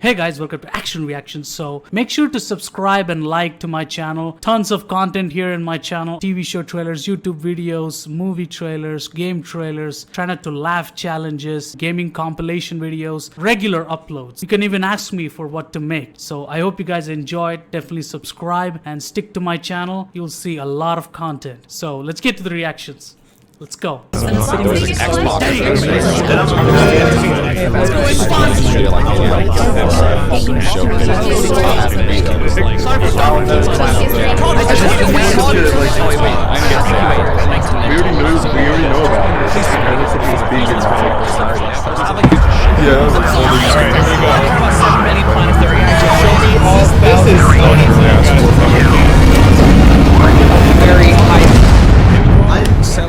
Hey guys, welcome to Action Reactions. So make sure to subscribe and like to my channel. Tons of content here in my channel. TV show trailers, YouTube videos, movie trailers, game trailers, try not to laugh challenges, gaming compilation videos, regular uploads. You can even ask me for what to make. So I hope you guys enjoyed. Definitely subscribe and stick to my channel. You'll see a lot of content. So let's get to the reactions. Let's go.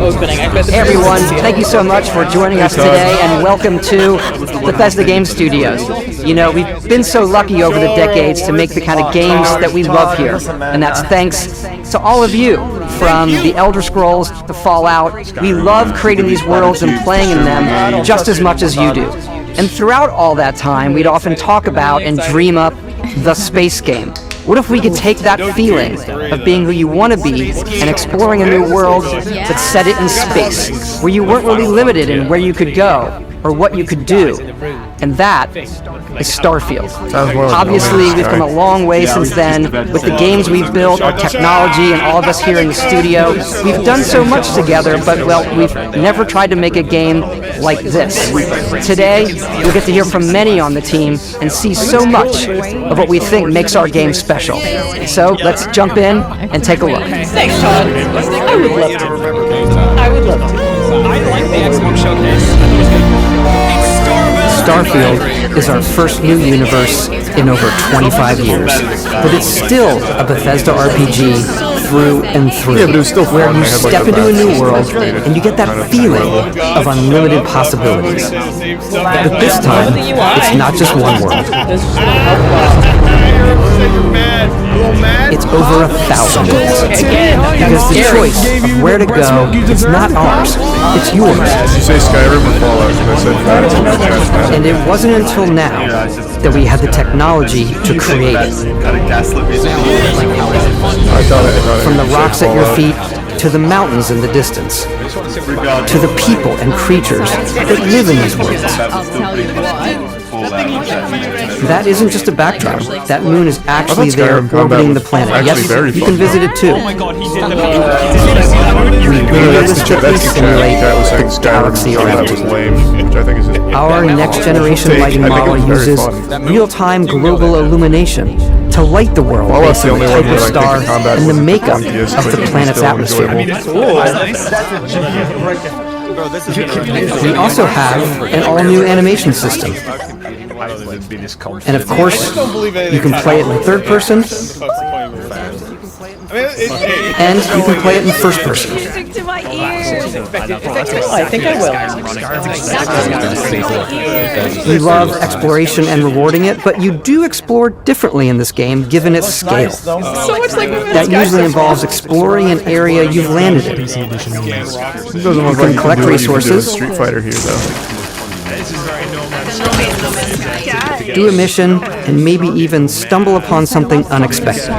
Hey everyone, thank you so much for joining us today and welcome to Bethesda Game Studios. You know, we've been so lucky over the decades to make the kind of games that we love here, and that's thanks to all of you, from the Elder Scrolls to Fallout. We love creating these worlds and playing in them just as much as you do. And throughout all that time, we'd often talk about and dream up the space game. What if we could take that feeling of being who you want to be and exploring a new world but set it in space, where you weren't really limited in where you could go or what you could do? And that is Starfield. Obviously, we've come a long way since then with the games we've built, our technology, and all of us here in the studio. We've done so much together, but, well, we've never tried to make a game like this. Today, you'll get to hear from many on the team and see so much of what we think makes our game special. So, let's jump in and take a look. Thanks, Todd. I would love to. I would love to. I like the Xbox showcase. Starfield is our first new universe in over 25 years, but it's still a Bethesda RPG through and through, where you step into a new world and you get that feeling of unlimited possibilities. But this time, it's not just one world. It's over 1,000 worlds. Because the choice of where to go, it's not ours, it's yours. You say Skyrim or Fallout? And it wasn't until now that we had the technology to create it. From the rocks at your feet to the mountains in the distance, to the people and creatures that live in these worlds. That isn't just a backdrop. That moon is actually there orbiting the planet. Yes, you can visit it too. We realistically simulate the galaxy around it. Our next-generation lighting model uses real-time global illumination to light the world based on the type of star and the makeup of the planet's atmosphere. We also have an all-new animation system. And of course, you can play it in third person, and you can play it in first person. I think I will. We love exploration and rewarding it, but you do explore differently in this game, given its scale. So much like That usually involves exploring an area you've landed in. You can collect resources, Street Fighter here, though. do a mission, and maybe even stumble upon something unexpected.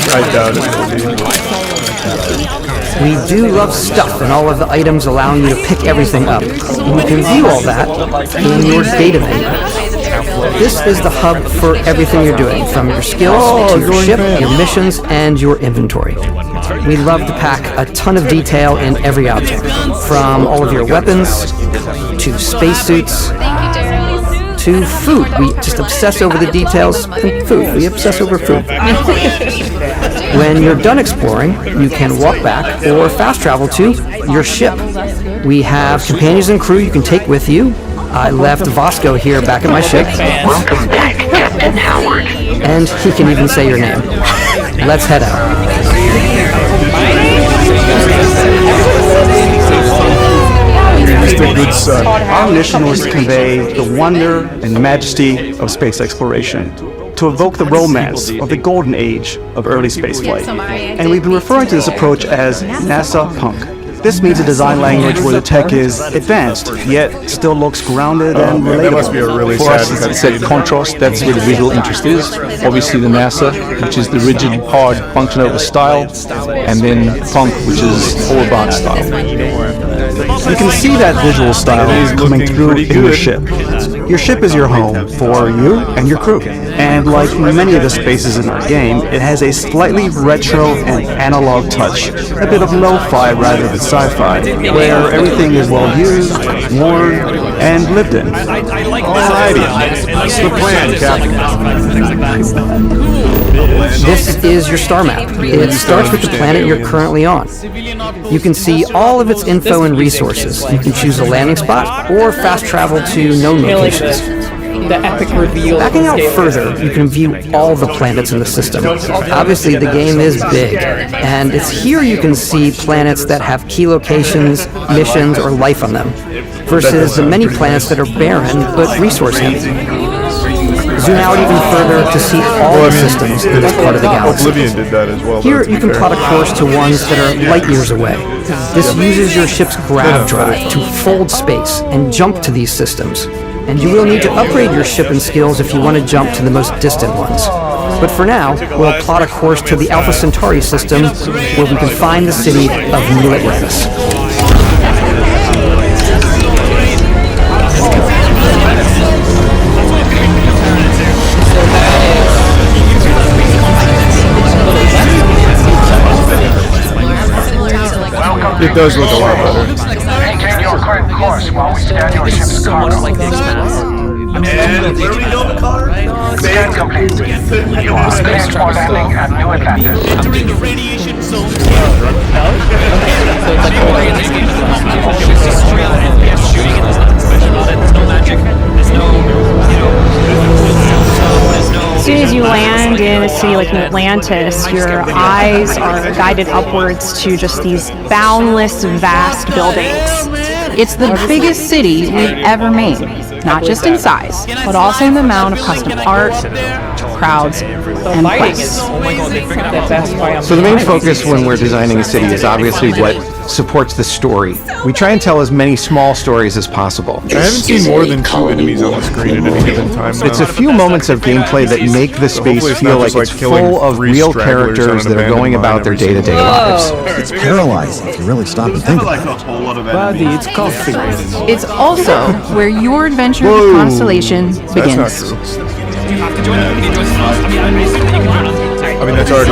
I doubt it. We do love stuff and all of the items allowing you to pick everything up. And you can view all that in your data menu. This is the hub for everything you're doing, from your skills to your ship, your missions, and your inventory. We love to pack a ton of detail in every object, from all of your weapons to spacesuits to food. We just obsess over the details in food. We obsess over food. When you're done exploring, you can walk back or fast travel to your ship. We have companions and crew you can take with you. I left Vasco here back at my ship. Welcome back, Captain Howard. And he can even say your name. Let's head out. Mr. Good Son. Our mission was to convey the wonder and majesty of space exploration, to evoke the romance of the golden age of early spaceflight. And we've been referring to this approach as NASA Punk. This means a design language where the tech is advanced, yet still looks grounded and relatable. That must be a really For us, sad it's that contrast, that's where the visual interest is. Obviously the NASA, which is the rigid, hard, function over style, and then Punk, which is all about style. You can see that visual style coming through in your ship. Your ship is your home for you and your crew. And like many of the spaces in our game, it has a slightly retro and analog touch, a bit of lo-fi rather than sci-fi, where everything is well used, worn, and lived in. What's the plan, Captain? This is your star map. It starts with the planet you're currently on. You can see all of its info and resources. You can choose a landing spot or fast travel to known locations. The epic reveal. Backing out further, you can view all the planets in the system. Obviously, the game is big, and it's here you can see planets that have key locations, missions, or life on them, versus the many planets that are barren but resource-heavy. Zoom out even further to see all the systems in this part of the galaxy. Oblivion did that as well. Here, you can plot a course to ones that are light years away. This uses your ship's grav drive to fold space and jump to these systems. And you will need to upgrade your ship and skills if you want to jump to the most distant ones. But for now, we'll plot a course to the Alpha Centauri system, where we can find the city of New Atlantis. It does look a lot better. Maintain your current course while we scan your ship's cargo. And where are we going, Connor? Scan complete. You are clear for landing at New Atlantis. Entering the radiation zone. As soon as you land in a city like New Atlantis, your eyes are guided upwards to just these boundless, vast buildings. It's the biggest city we've ever made, not just in size, but also in the amount of custom art, crowds, and place. So the main focus when we're designing a city is obviously what supports the story. We try and tell as many small stories as possible. I haven't seen more than 2 enemies on the screen at any given time now. It's a few moments of gameplay that make the space feel like it's full of real characters that are going about their day-to-day lives. It's paralyzing if you really stop and think about it. Buddy, it's coffee. It's also where your adventure with Constellation begins. That's not true. I mean, that's already...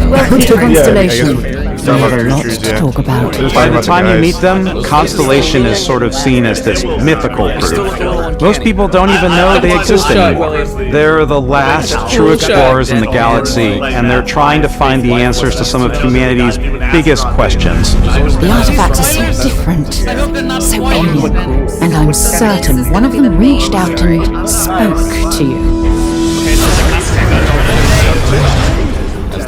Welcome to Constellation. We have a lot to talk about. By the time you meet them, Constellation is sort of seen as this mythical group. Most people don't even know they exist anymore. They're the last true explorers in the galaxy, and they're trying to find the answers to some of humanity's biggest questions. The artifacts are so different, so alien, and I'm certain one of them reached out and spoke to you.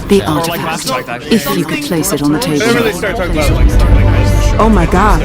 The artifact, if you could place it on the table. Oh my god,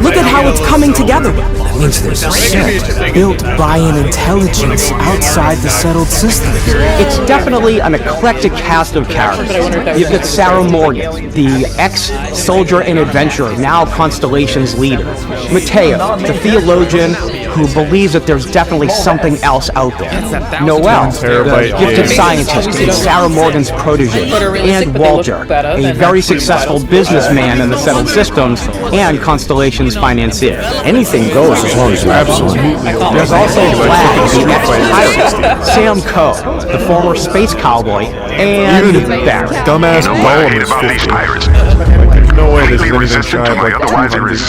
look at how it's coming together. That means there's a set built by an intelligence outside the settled system. It's definitely an eclectic cast of characters. You've got Sarah Morgan, the ex-soldier and adventurer, now Constellation's leader. Mateo, the theologian who believes that there's definitely something else out there. Noel, the gifted scientist and Sarah Morgan's protege. And Walter, a very successful businessman in the settled systems and Constellation's financier. Anything goes as long as you absolutely. There's also Vlad, the ex-pirate, Sam Coe, the former space cowboy, and Barrett. Dumbass Gollum is 50. There's no way this is anything shy of like 200 years.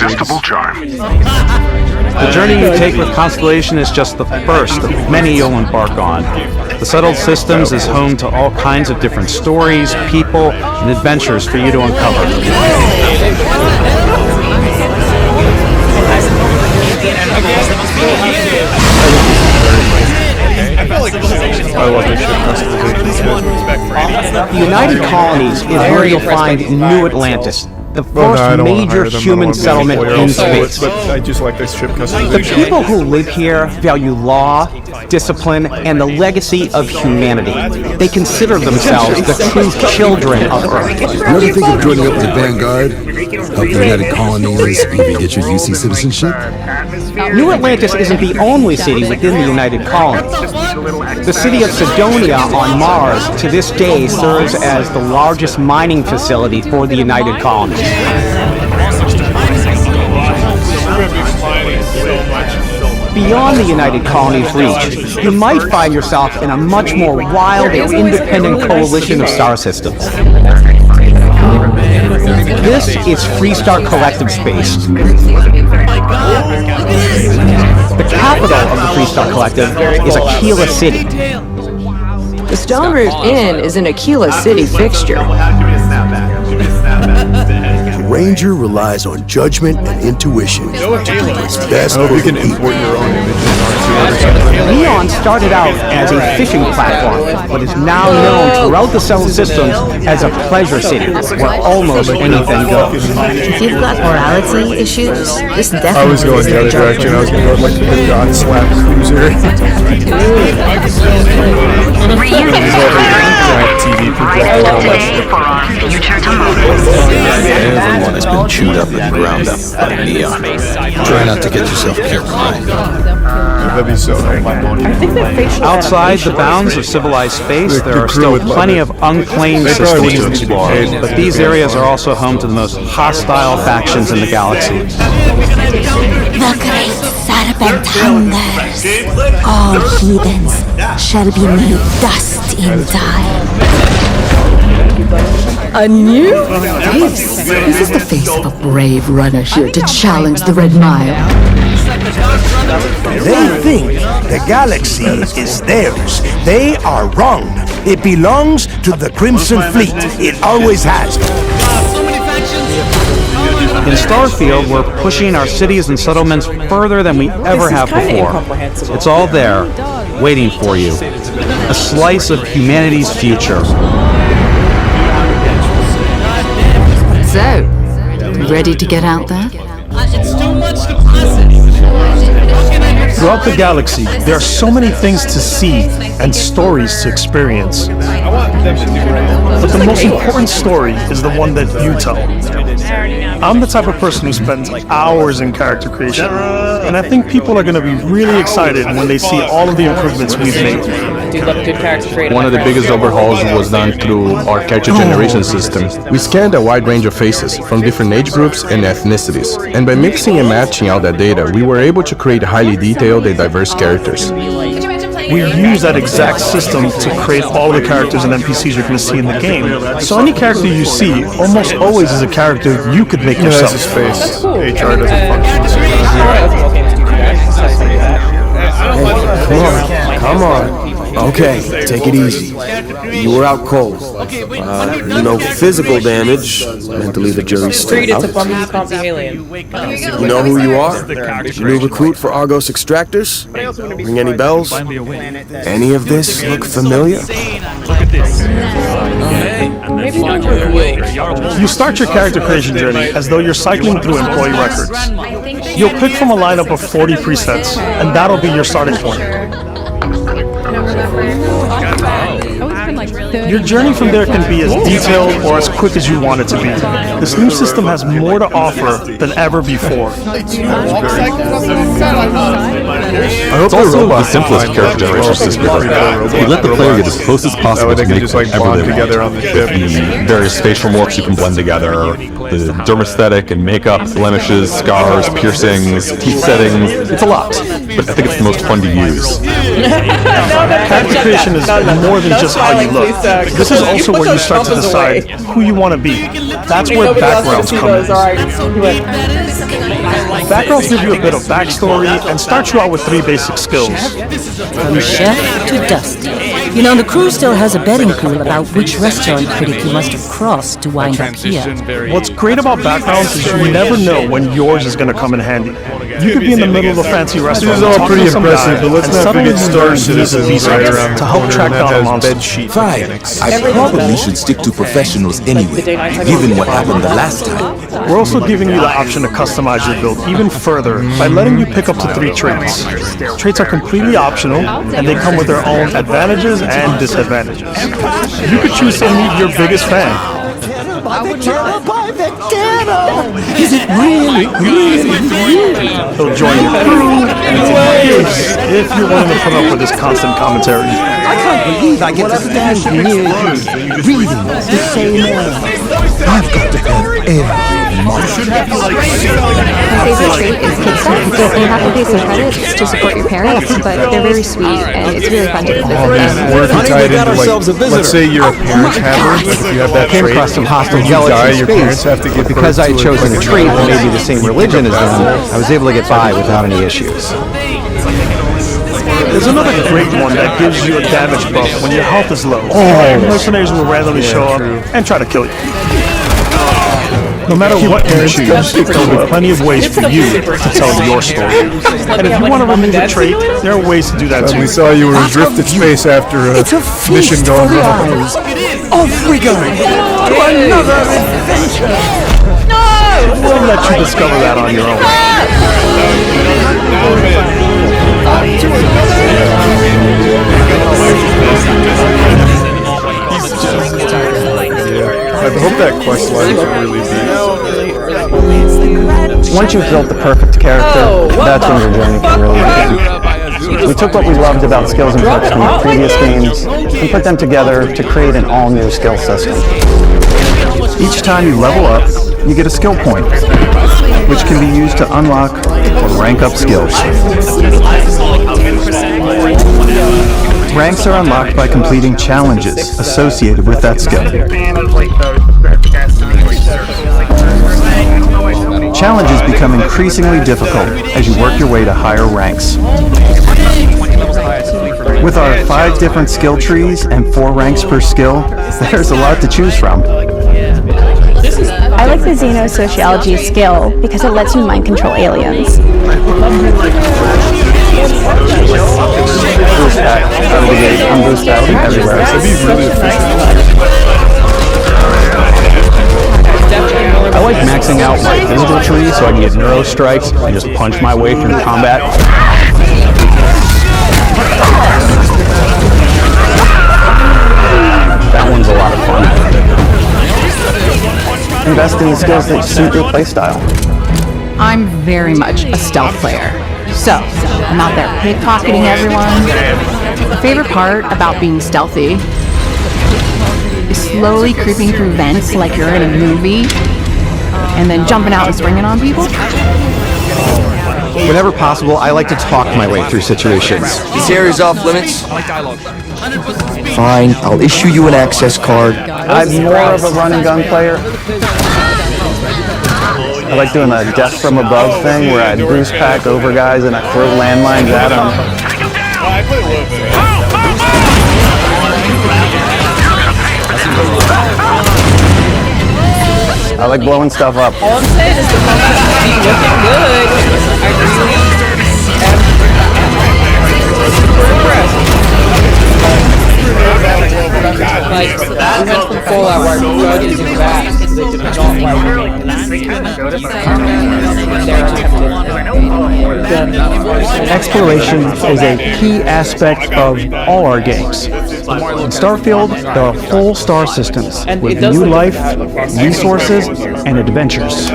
The journey you take with Constellation is just the first of many you'll embark on. The Settled Systems is home to all kinds of different stories, people, and adventures for you to uncover. I love this shit. The United Colonies is where you'll find New Atlantis, the first major human settlement in space. But I just like this ship The customization. people who live here value law, discipline, and the legacy of humanity. They consider themselves the true children of Earth. You ever think of joining up with the Vanguard? Help the United Colonies even get your UC citizenship? New Atlantis isn't the only city within the United Colonies. The city of Sidonia on Mars to this day serves as the largest mining facility for the United Colonies. Beyond the United Colonies' reach, you might find yourself in a much more wild and independent coalition of star systems. This is Freestar Collective Space. The capital of the Freestar Collective is Aquila City. The Stone Root Inn is an Aquila City fixture. Ranger relies on judgment and intuition to do his best for You can import your own images. Neon started out as a fishing platform, but is now known throughout the Settled Systems as a pleasure city, where almost anything goes. If you've got morality issues, this definitely I was going the other direction. I was going to go like the God Slap Cruiser. Everyone has been chewed up and ground up by Neon. Try not to get yourself killed. That'd be so Outside the bounds of civilized space, there are still plenty of unclaimed systems to explore, but these areas are also home to the most hostile factions in the galaxy. The great serpent hungers. All heathens shall be made dust in time. A new Face. This is the face of a brave runner here to challenge the Red Mile. They think the galaxy is theirs. They are wrong. It belongs to the Crimson Fleet. It always has. In Starfield, we're pushing our cities and settlements further than we ever have before. It's all there, waiting for you. A slice of humanity's future. So, ready to get out there? It's too much to process. Throughout the galaxy, there are so many things to see and stories to experience. But the most important story is the one that you tell. I'm the type of person who spends hours in character creation, and I think people are going to be really excited when they see all of the improvements we've made. One of the biggest overhauls was done through our character generation system. We scanned a wide range of faces from different age groups and ethnicities, and by mixing and matching all that data, we were able to create highly detailed and diverse characters. We use that exact system to create all the characters and NPCs you're going to see in the game. So any character you see almost always is a character you could make yourself. His face. HR doesn't function. Come on. Okay, take it easy. You were out cold. No physical damage. Mentally, the jury's still out. You know who you are? New recruit for Argos Extractors? Ring any bells? Any of this look familiar? You start your character creation journey as though you're cycling through employee records. You'll pick from a lineup of 40 presets, and that'll be your starting point. Your journey from there can be as detailed or as quick as you want it to be. This new system has more to offer than ever before. It's also the simplest character generation system ever. We let the player get as close as possible to make whatever they want. The various facial morphs you can blend together, the dermesthetic and makeup, blemishes, scars, piercings, teeth settings. It's a lot, but I think it's the most fun to use. Character creation is more than just how you look. This is also where you start to decide who you want to be. That's where backgrounds come in. Backgrounds give you a bit of backstory and start you out with 3 basic skills. From chef to dusty. You know, the crew still has a betting pool about which restaurant critic you must have crossed to wind up here. What's great about backgrounds is you never know when yours is going to come in handy. You could be in the middle of a fancy restaurant. This is all pretty impressive, but let's not forget Star Citizen's right around to help track down a monster. Fine. I probably should stick to professionals anyway, given what happened the last time. We're also giving you the option to customize your build even further by letting you pick up to 3 traits. Traits are completely optional, and they come with their own advantages and disadvantages. You could choose to meet your biggest fan. Is it really? He'll join you. If you're willing to put up with this constant commentary. I can't believe I get to stand near you, breathing the same air. I've got to have air. My favorite trait is kid stuff. You have to pay some credits to support your parents, but they're very sweet and it's really fun to visit them. Or if you tie it into, like, let's say you're a parent haver, if you have that I came trait, across some hostile when you die, jealousy your in parents space, have to give because I had birth to chosen a like trait that may be the same religion as them, I was able to get by without any issues. There's another great one that gives you a damage buff when your health is low. Mercenaries will randomly show up and try to kill you. No matter what you choose, there'll be plenty of ways for you to tell your story. And if you want to remove a trait, there are ways to do that too. We saw you were adrift in space after a mission going wrong. Off we go to another adventure. We'll let you discover that on your own. I hope that quest line is really deep. Once you've built the perfect character, that's when your journey can really begin. We took what we loved about skills and perks from the previous games and put them together to create an all-new skill system. Each time you level up, you get a skill point, which can be used to unlock or rank up skills. Ranks are unlocked by completing challenges associated with that skill. Challenges become increasingly difficult as you work your way to higher ranks. With our 5 different skill trees and 4 ranks per skill, there's a lot to choose from. I like the xenosociology skill because it lets you mind control aliens. Boost pack out of the gate, unboost out everywhere. That'd be really efficient. I like maxing out my physical tree so I can get neuro strikes and just punch my way through combat. That one's a lot of fun. Invest in the skills that suit your playstyle. I'm very much a stealth player. So, I'm out there pickpocketing everyone. My favorite part about being stealthy is slowly creeping through vents like you're in a movie, and then jumping out and springing on people. Whenever possible, I like to talk my way through situations. This area's off limits. Fine, I'll issue you an access card. I'm more of a run and gun player. I like doing a death from above thing where I boost pack over guys and I throw landmines at them. I like blowing stuff up. All I'm saying is the moment be looking good. I really am super impressed. Like, we went from Fallout where we drug into that, so they did not Exploration is a key aspect of all our games. In Starfield, there are full star systems with new life, resources, and adventures.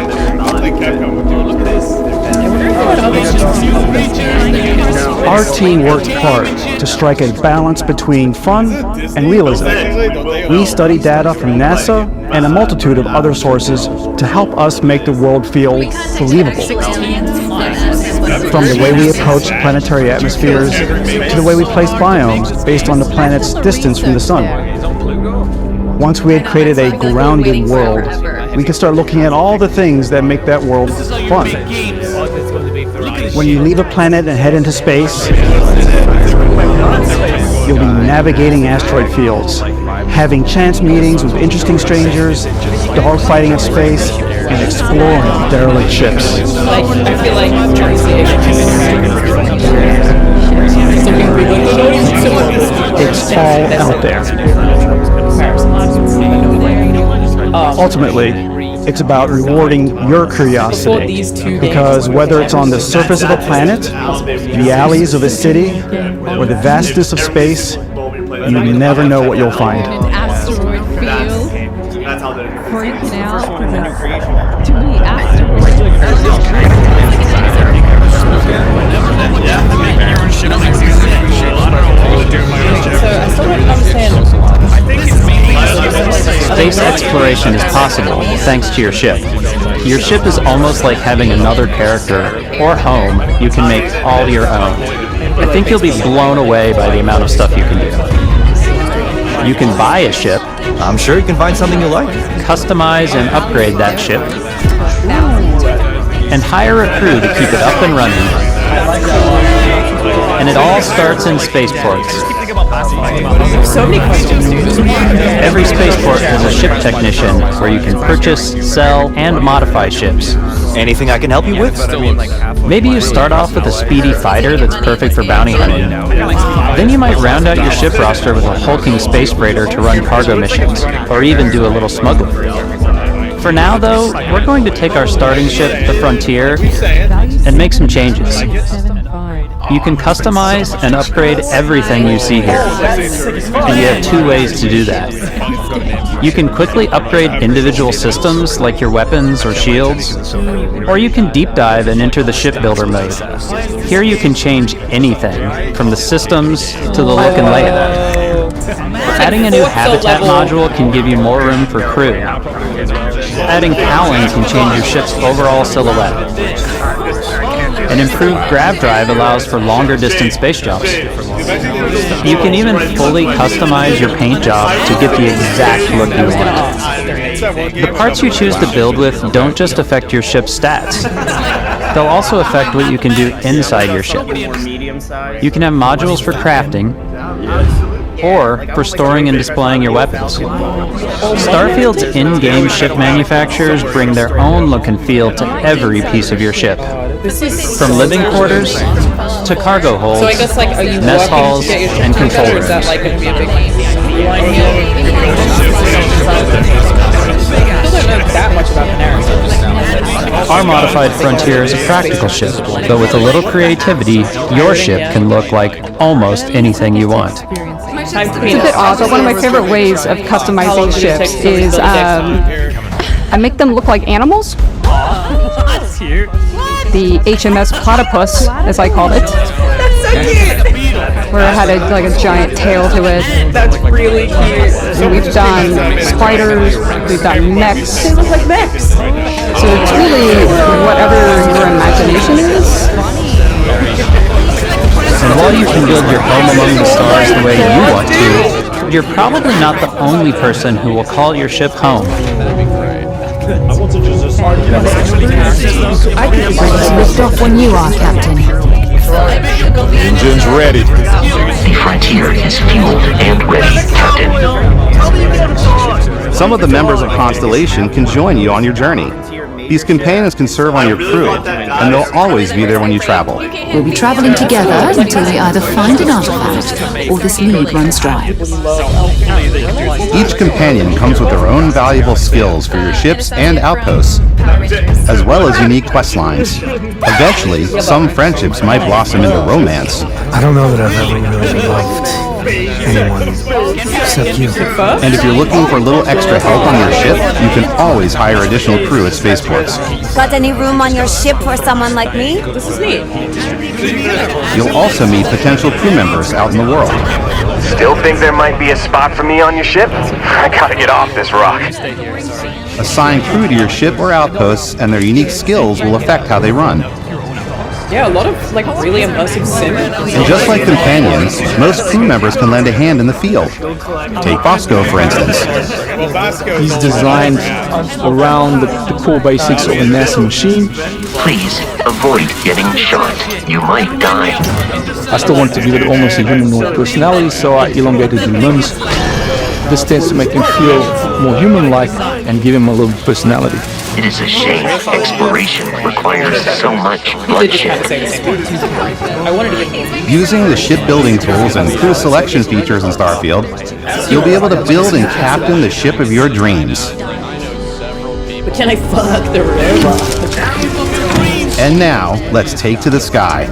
Our team worked hard to strike a balance between fun and realism. We study data from NASA and a multitude of other sources to help us make the world feel believable. From the way we approach planetary atmospheres to the way we place biomes based on the planet's distance from the sun. Once we had created a grounded world, we could start looking at all the things that make that world fun. When you leave a planet and head into space, you'll be navigating asteroid fields, having chance meetings with interesting strangers, dogfighting in space, and exploring derelict ships. I feel like It's all out there. Ultimately, it's about rewarding your curiosity, because whether it's on the surface of a planet, the alleys of a city, or the vastness of space, you never know what you'll find. Asteroid field. Freaking out. Too many asteroids. Space exploration is possible thanks to your ship. Your ship is almost like having another character or home you can make all your own. I think you'll be blown away by the amount of stuff you can do. You can buy a ship. I'm sure you can find something you like. Customize and upgrade that ship. And hire a crew to keep it up and running. And it all starts in spaceports. So many questions, dude. Every spaceport has a ship technician where you can purchase, sell, and modify ships. Anything I can help you with? Maybe you start off with a speedy fighter that's perfect for bounty hunting. Then you might round out your ship roster with a hulking space freighter to run cargo missions, or even do a little smuggling. For now, though, we're going to take our starting ship, the Frontier, and make some changes. You can customize and upgrade everything you see here, and you have two ways to do that. You can quickly upgrade individual systems like your weapons or shields, or you can deep dive and enter the shipbuilder mode. Here you can change anything, from the systems to the look and layout. Adding a new habitat module can give you more room for crew. Adding cowling can change your ship's overall silhouette. An improved grav drive allows for longer distance space jumps. You can even fully customize your paint job to get the exact look you want. The parts you choose to build with don't just affect your ship's stats. They'll also affect what you can do inside your ship. You can have modules for crafting, or for storing and displaying your weapons. Starfield's in-game ship manufacturers bring their own look and feel to every piece of your ship. From living quarters to cargo holds, So I guess, like, are you mess walking halls, to get your and ship control together, or is that rooms. like going to be a big line here? I still don't know that much about Panera. Our modified Frontier is a practical ship, but with a little creativity, your ship can look like almost anything you want. It's a bit odd, but one of my favorite ways of customizing ships is I make them look like animals. That's cute. The HMS Platypus, as I called it. That's so cute. Where it had a giant tail to it. That's really cute. And we've done spiders, we've done mechs. They look like mechs. So it's really whatever your imagination is. And while you can build your home among the stars the way you want to, you're probably not the only person who will call your ship home. Lift off when you are, Captain. Engine's ready. The Frontier is fueled and ready, Captain. Some of the members of Constellation can join you on your journey. These companions can serve on your crew, and they'll always be there when you travel. We'll be traveling together until we either find an artifact or this lead runs dry. Each companion comes with their own valuable skills for your ships and outposts, as well as unique quest lines. Eventually, some friendships might blossom into romance. I don't know that I've ever really loved anyone except you. And if you're looking for a little extra help on your ship, you can always hire additional crew at spaceports. Got any room on your ship for someone like me? This is neat. You'll also meet potential crew members out in the world. Still think there might be a spot for me on your ship? I gotta get off this rock. Assign crew to your ship or outposts, and their unique skills will affect how they run. Yeah, a lot of like really immersive sim. And just like companions, most crew members can lend a hand in the field. Take Bosco, for instance. He's designed around the core basics of a NASA machine. Please avoid getting shot. You might die. I still want to give it almost a humanoid personality, so I elongated the limbs. This tends to make him feel more human-like and give him a little personality. It is a shame exploration requires so much bloodshed. Using the shipbuilding tools and crew selection features in Starfield, you'll be able to build and captain the ship of your dreams. But can I fuck the robot? And now, let's take to the sky.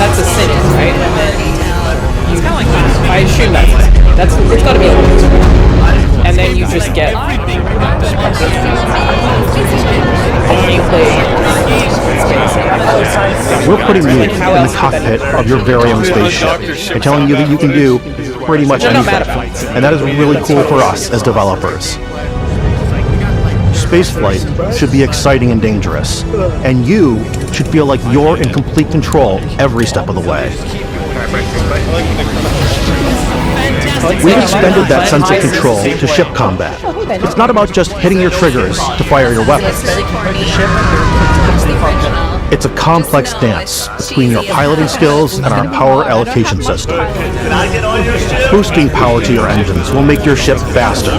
That's a sentence, right? And then I assume that's it's gotta be a and then you just get We're putting you in the cockpit of your very own spaceship and telling you that you can do pretty much anything. And that is really cool for us as developers. Spaceflight should be exciting and dangerous, and you should feel like you're in complete control every step of the way. We've extended that sense of control to ship combat. It's not about just hitting your triggers to fire your weapons. It's a complex dance between your piloting skills and our power allocation system. Boosting power to your engines will make your ship faster.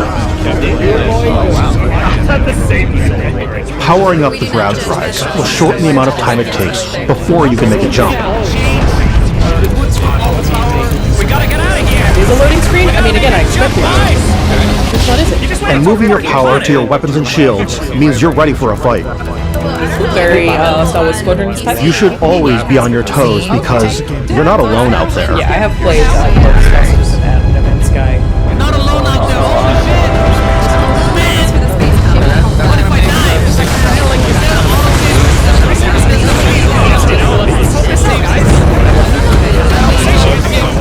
Powering up the grab drives will shorten the amount of time it takes before you can make a jump. We gotta get out of here! Is a loading screen? I mean, again, I expect it. What is it? And moving your power to your weapons and shields means you're ready for a fight. Very Star Wars Squadrons type. You should always be on your toes because you're not alone out there. Yeah, I have played both Star Wars and No Man's Sky. You're not alone out there.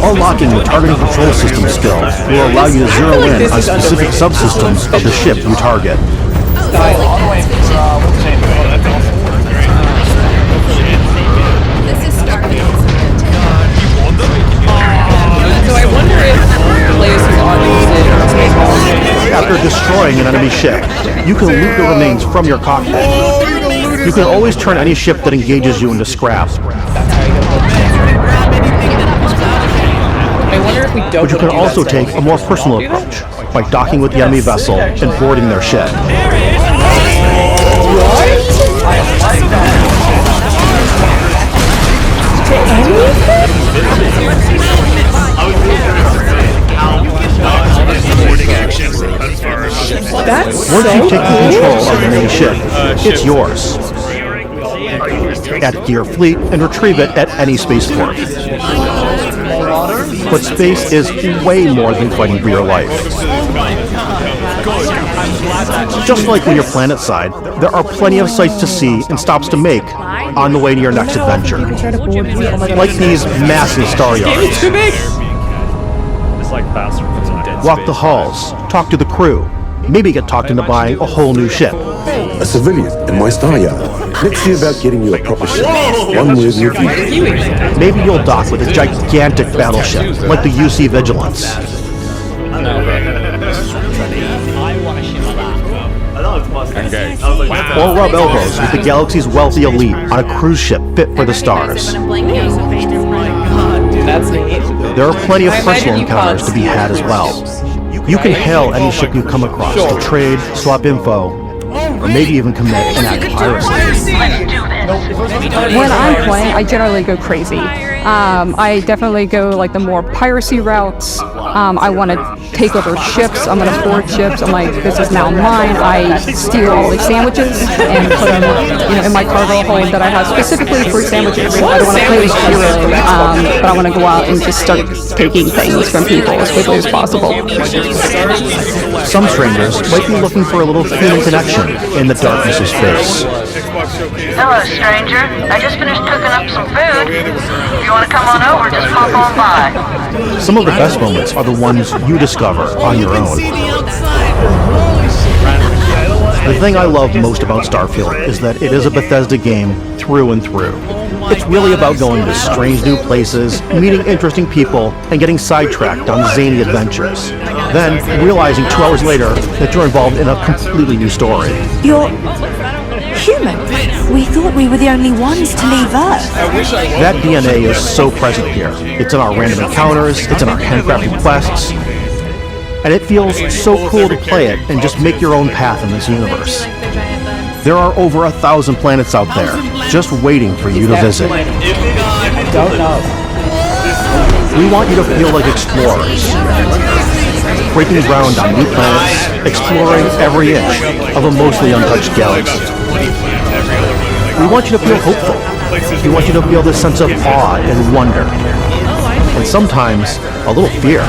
Unlocking the targeting control system skill will allow you to zero in on specific subsystems of the ship you target. This is Starfield. So I wonder if players who are interested After destroying an enemy ship, you can loot the remains from your cockpit. You can always turn any ship that engages you into scrap. But you can also take a more personal approach by docking with the enemy vessel and boarding their ship. Once you take control of the main ship, it's yours. Add it to your fleet and retrieve it at any spaceport. But space is way more than fighting for your life. Just like when you're planetside, there are plenty of sights to see and stops to make on the way to your next adventure. Like these massive star yards. Walk the halls, talk to the crew, maybe get talked into buying a whole new ship. A civilian in my star yard. Let's see about getting you a proper ship. One with your future. Maybe you'll dock with a gigantic battleship, like the UC Vigilance. Or rub elbows with the galaxy's wealthy elite on a cruise ship fit for the stars. There are plenty of personal encounters to be had as well. You can hail any ship you come across to trade, swap info, or maybe even commit an act of piracy. When I'm playing, I generally go crazy. I definitely go like the more piracy routes. I want to take over ships. I'm going to board ships. I'm like, this is now mine. I steal all the sandwiches and put them, in my cargo hold that I have specifically for sandwiches. I don't want to play as hero, but I want to go out and just start taking things from people as quickly as possible. Some strangers might be looking for a little human connection in the darkness of space. Hello, stranger. I just finished cooking up some food. If you want to come on over, just pop on by. Some of the best moments are the ones you discover on your own. The thing I love most about Starfield is that it is a Bethesda game through and through. It's really about going to strange new places, meeting interesting people, and getting sidetracked on zany adventures. Then, realizing 2 hours later that you're involved in a completely new story. You're human. We thought we were the only ones to leave Earth. That DNA is so present here. It's in our random encounters, it's in our handcrafted quests, and it feels so cool to play it and just make your own path in this universe. There are over 1,000 planets out there, just waiting for you to visit. Don't know. We want you to feel like explorers, breaking ground on new planets, exploring every inch of a mostly untouched galaxy. We want you to feel hopeful. We want you to feel this sense of awe and wonder, and sometimes a little fear.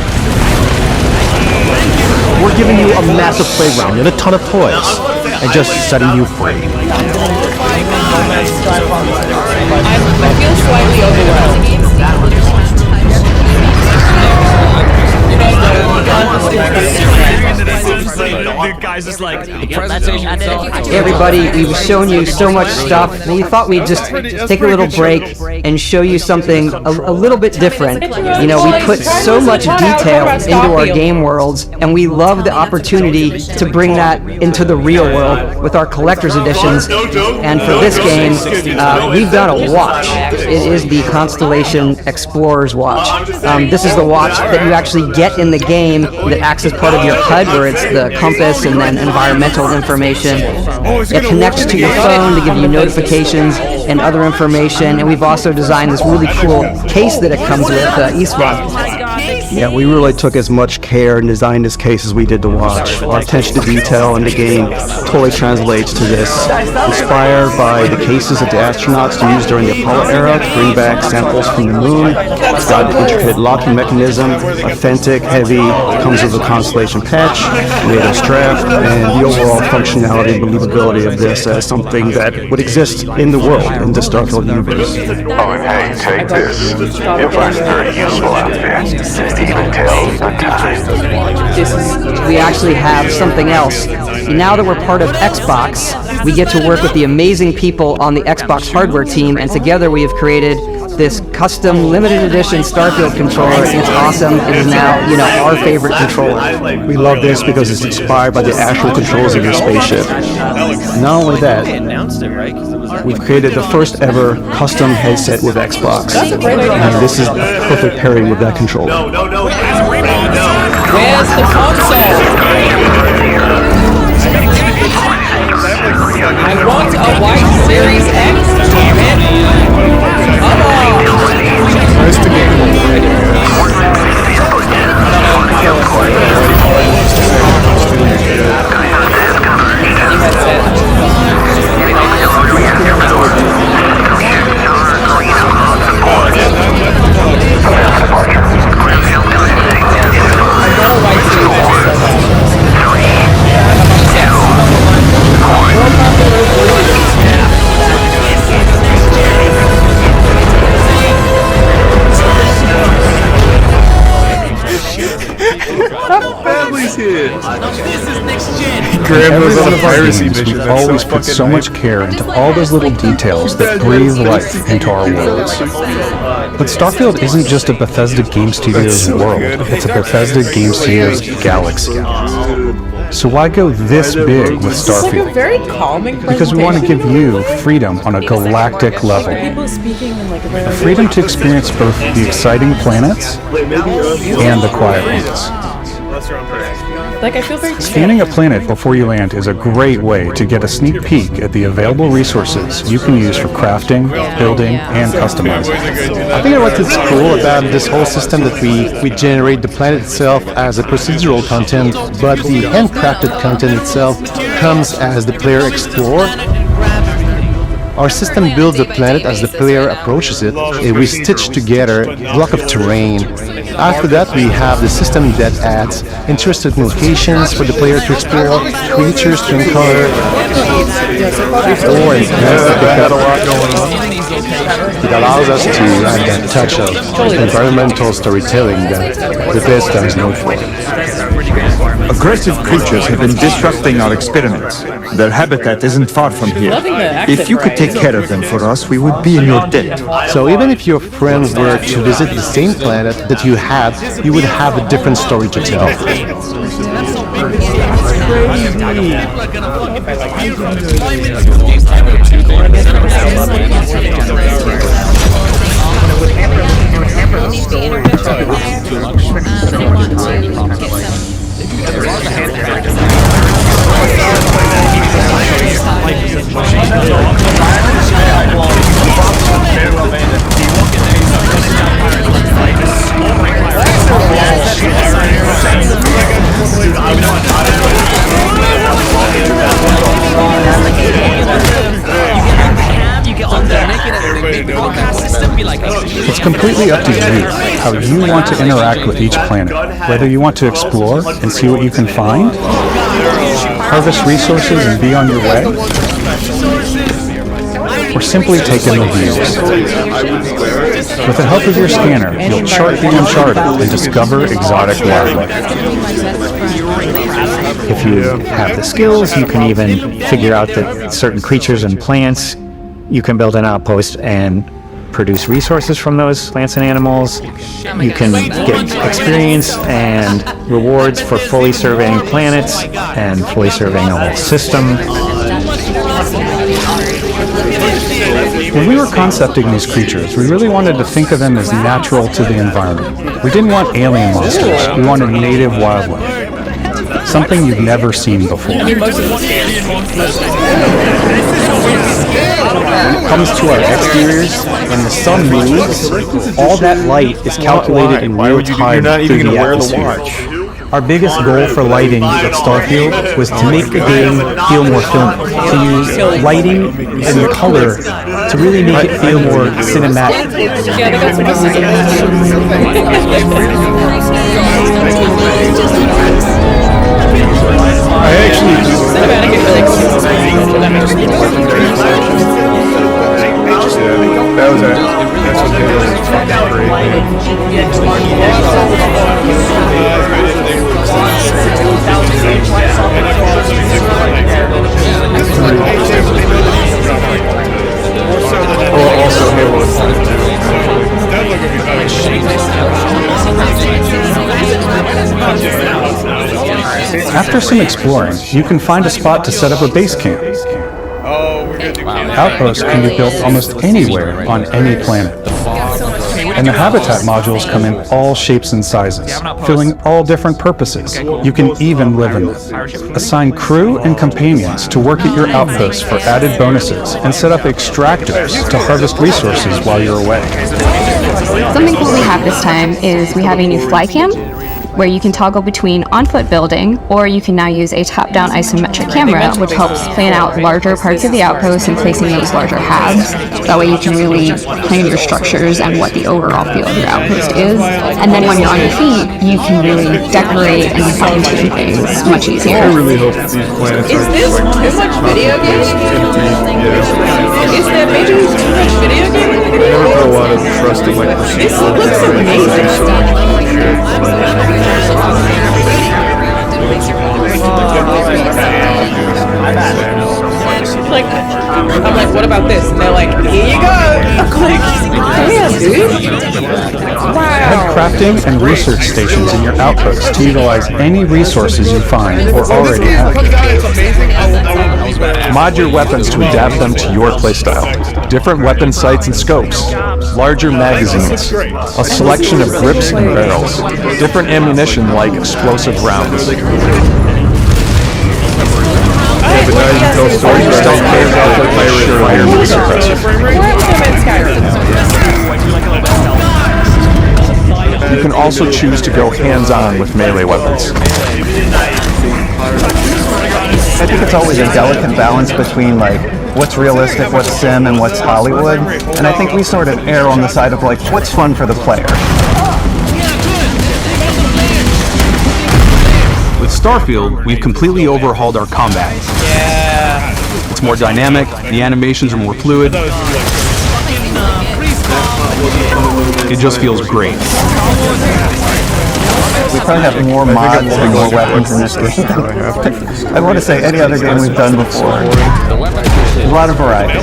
We're giving you a massive playground and a ton of toys, and just setting you free. I feel slightly overwhelmed. Hey everybody, we've shown you so much stuff, and we thought we'd just take a little break and show you something a little bit different. You know, we put so much detail into our game worlds, and we love the opportunity to bring that into the real world with our collector's editions. And for this game, we've done a watch. It is the Constellation Explorer's Watch. This is the watch that you actually get in the game that acts as part of your HUD, where it's the compass and then environmental information. It connects to your phone to give you notifications and other information, and we've also designed this really cool case that it comes with, eSwap. Yeah, we really took as much care and designed this case as we did the watch. Our attention to detail in the game totally translates to this. Inspired by the cases that the astronauts used during the Apollo era to bring back samples from the moon. It's got an intricate locking mechanism, authentic, heavy, comes with a Constellation patch, native strap, and the overall functionality and believability of this as something that would exist in the world, in the Starfield universe. Oh, and hey, take this. You'll find it very useful out there. Even tell the time. We actually have something else. Now that we're part of Xbox, we get to work with the amazing people on the Xbox hardware team, and together we have created this custom limited edition Starfield controller. It's awesome. It is now, our favorite controller. We love this because it's inspired by the actual controls of your spaceship. Not only that, we've created the first ever custom headset with Xbox. And this is the perfect pairing with that controller. Where's the console? I want a white Series X, damn it! Come on! Nice to get Family's here. Graham was on a piracy games, mission. we've always put so much care into all those little details that breathe life into our worlds. But Starfield isn't just a Bethesda Game Studios world, it's a Bethesda Game Studios galaxy. So why go this big with It's like a Starfield? very calming Because we want to give you freedom on a galactic level. People speaking in like a very Freedom to experience both the exciting planets and the quiet ones. like I feel very Scanning a planet before you land is a great way to get a sneak peek at the available resources you can use for crafting, building, and customizing. I think what's cool about this whole system that we generate the planet itself as a procedural content, but the handcrafted content itself comes as the player explore. Our system builds a planet as the player approaches it. We stitch together a block of terrain. After that, we have the system that adds interesting locations for the player to explore, creatures to encounter, or enhance the pick up. It allows us to add that touch of environmental storytelling that Bethesda is known for. Aggressive creatures have been disrupting our experiments. Their habitat isn't far from here. If you could take care of them for us, we would be in your debt. So even if your friends were to visit the same planet that you have, you would have a different story to tell. It's completely up to you how you want to interact with each planet, whether you want to explore and see what you can find, harvest resources and be on your way, or simply take in the views. With the help of your scanner, you'll chart the uncharted and discover exotic wildlife. If you have the skills, you can even figure out that certain creatures and plants, you can build an outpost and produce resources from those plants and animals. You can get experience and rewards for fully surveying planets and fully surveying a whole system. When we were concepting these creatures, we really wanted to think of them as natural to the environment. We didn't want alien monsters, we wanted native wildlife. Something you've never seen before. When it comes to our exteriors, when the sun moves, all that light is calculated in real time through the atmosphere. Our biggest goal for lighting at Starfield was to make the game feel more filmic, to use lighting and color to really make it feel more cinematic. I actually that was that's what they was After some exploring, you can find a spot to set up a base camp. Outposts can be built almost anywhere on any planet. And the habitat modules come in all shapes and sizes, filling all different purposes. You can even live in them. Assign crew and companions to work at your outposts for added bonuses, and set up extractors to harvest resources while you're away. Something cool we have this time is we have a new fly cam, where you can toggle between on-foot building, or you can now use a top-down isometric camera, which helps plan out larger parts of the outpost and placing those larger halves. That way you can really plan your structures and what the overall feel of your outpost is. And then when you're on your feet, you can really decorate and fine-tune things much easier. I really hope that these planets Is this too much video game? Is that maybe too much video game? I never put a lot of trust in like This looks amazing. Like, I'm like, what about this? And they're like, here you go. I'm like, damn, dude. Wow. Add crafting and research stations in your outposts to utilize any resources you find or already have. Mod your weapons to adapt them to your playstyle. Different weapon sights and scopes, larger magazines, a selection of grips and barrels, different ammunition like explosive rounds. but now you can tell stories about how players out like pirate suppressor. You can also choose to go hands-on with melee weapons. I think it's always a delicate balance between like what's realistic, what's sim, and what's Hollywood. And I think we sort of err on the side of like what's fun for the player. With Starfield, we've completely overhauled our combat. Yeah. It's more dynamic, the animations are more fluid. It just feels great. We probably have more mods and more weapons in this game than I want to say any other game we've done before. A lot of variety.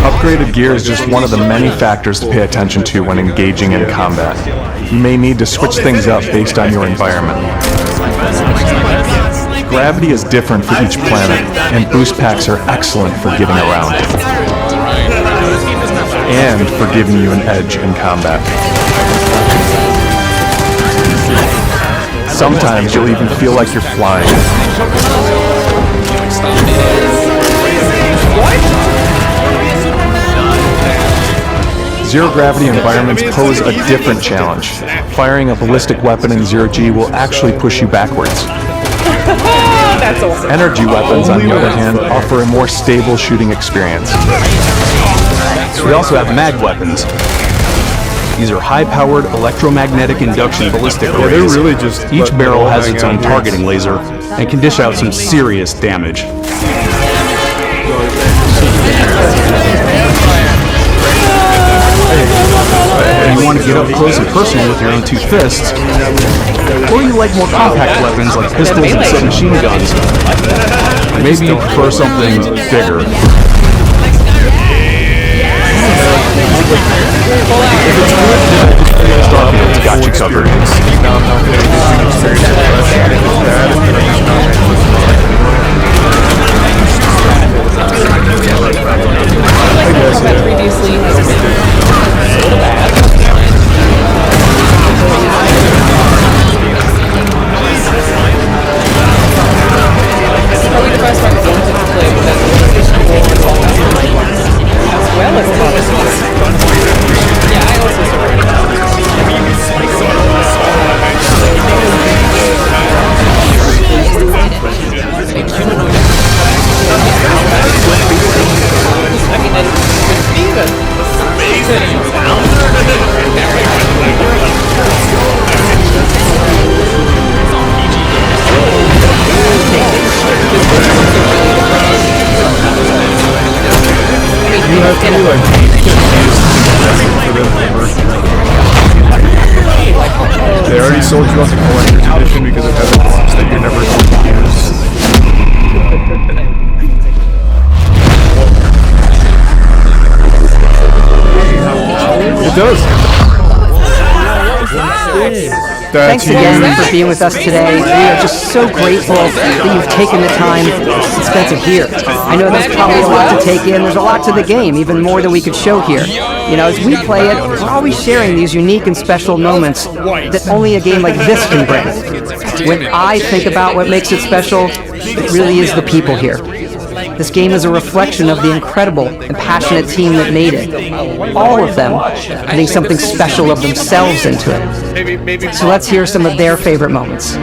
Upgraded gear is just one of the many factors to pay attention to when engaging in combat. You may need to switch things up based on your environment. Gravity is different for each planet, and boost packs are excellent for getting around. And for giving you an edge in combat. Sometimes you'll even feel like you're flying. Zero-gravity environments pose a different challenge. Firing a ballistic weapon in zero-G will actually push you backwards. That's awesome. Energy weapons, on the other hand, offer a more stable shooting experience. We also have mag weapons. These are high-powered electromagnetic induction ballistic arrays. They're really just each barrel has its own targeting laser and can dish out some serious damage. You want to get up close and personal with your own two fists, or you like more compact weapons like pistols and submachine guns. Maybe you prefer something bigger. Starfield's got you covered. Previously has been sort of bad. Probably the best I've done to play with that as well as a lot of stuff. Yeah, I also support I mean, You have to like they already sold you on the collector's edition because it has a box that you're never going to use. It does. Thanks again for being with us today. We are just so grateful that you've taken the time and spent it here. I know there's probably a lot to take in. There's a lot to the game, even more than we could show here. You know, as we play it, we're always sharing these unique and special moments that only a game like this can bring. When I think about what makes it special, it really is the people here. This game is a reflection of the incredible and passionate team that made it. All of them putting something special of themselves into it. So let's hear some of their favorite moments.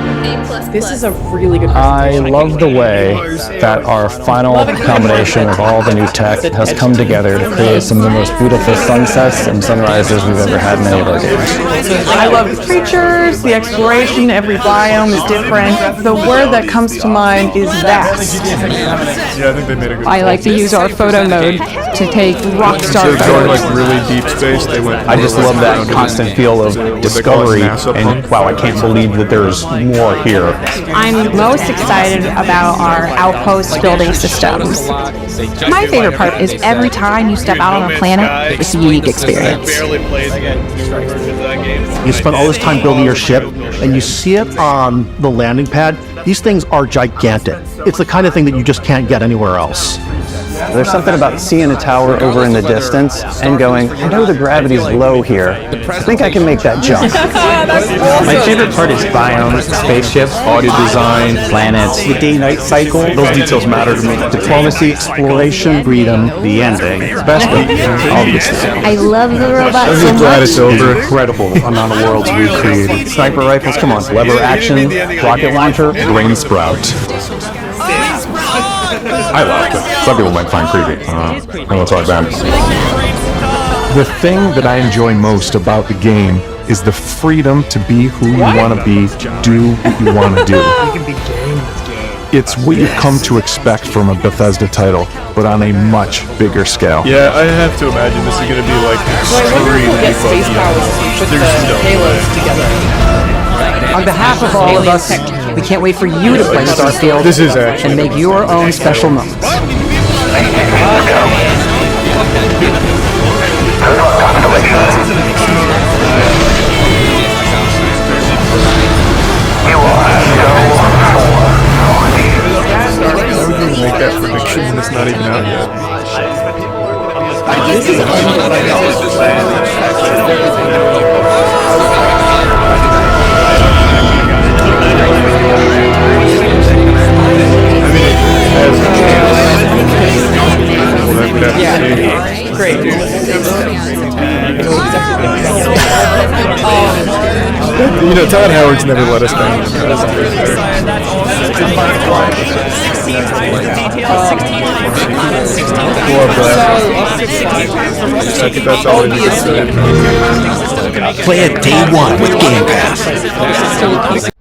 This is a really good I presentation. love the way that our final combination of all the new tech has come together to create some of the most beautiful sunsets and sunrises we've ever had in any of our games. I love the creatures, the exploration, every biome is different. The word that comes to mind is vast. Yeah, I think they made a good I like to use our photo mode to take rock star to go photos. like really deep space. They went. I just love that constant feel of discovery and wow, I can't believe that there's more here. I'm most excited about our outpost building systems. My favorite part is every time you step out on a planet, it's a unique experience. You spend all this time building your ship, and you see it on the landing pad. These things are gigantic. It's the kind of thing that you just can't get anywhere else. There's something about seeing a tower over in the distance and going, I know the gravity's low here. I think I can make that jump. My favorite part is biomes, spaceships, audio design, planets, the day-night cycle. Those details matter to me. Diplomacy, exploration, freedom, the ending. Especially, obviously. I love the robots I'm so just glad it's much. over. Incredible amount of worlds we've created. Sniper rifles, come on, lever action, rocket launcher, Brain sprout. I laughed it. Some people might find creepy. I don't know, it's hard bad. The thing that I enjoy most about the game is the freedom to be who you want to be, do what you want to do. It's what you've come to expect from a Bethesda title, but on a much bigger scale. Yeah, I have to imagine this is going to be like extremely space powers if you put the halos together. On behalf of all of us, we can't wait for you to play Starfield and make your own special moments. Make that prediction and it's not even out yet. Great. You know, Todd Howard's never let us down. I think that's all we need to say. Play it day one with Game Pass.